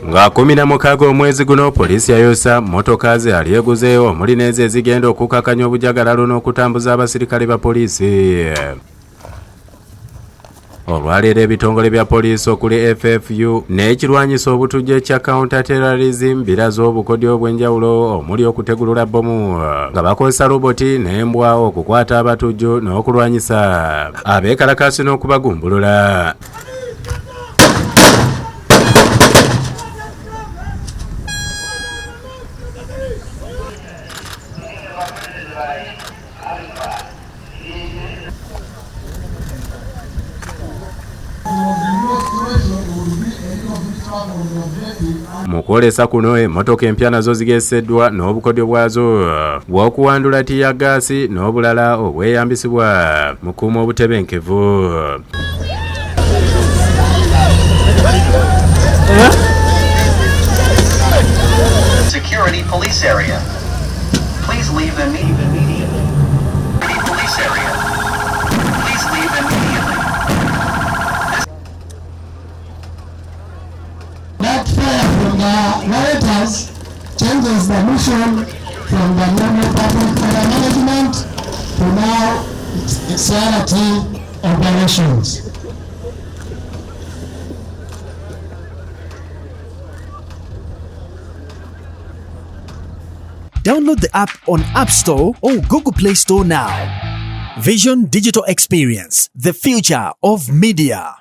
Nga 16 omwezi guno poliisi yayosa motoka ze alyeguzeewo omuli n'ezo ezigenda okukakanya obujagalalo n'okutambuza abasirikale ba poliisi. Olwaleero ebitongole bya poliisi okuli FFU n'ekirwanyisa obutujju ekya counter terrorism biraze obukodyo obw'enjawulo omuli okutegulula bbomu nga bakozesa roboti n'embwa okukwata abatujju n'okulwanyisa abeekalakaasi n'okubagumbulula. Mu kwolesa kuno emmotoka empya nazo zigeseddwa n'obukodyo bwazo bw'okuwandula tiyagaasi n'obulala obweyambisibwa mu kuuma obutebenkevu. Security police area. Please leave immediately. Police area. Please leave immediately. That fire from the rioters changes the mission from the normal public fire management to now security operations. Download the app on App Store or Google Play Store now. Vision Digital Experience, the future of media.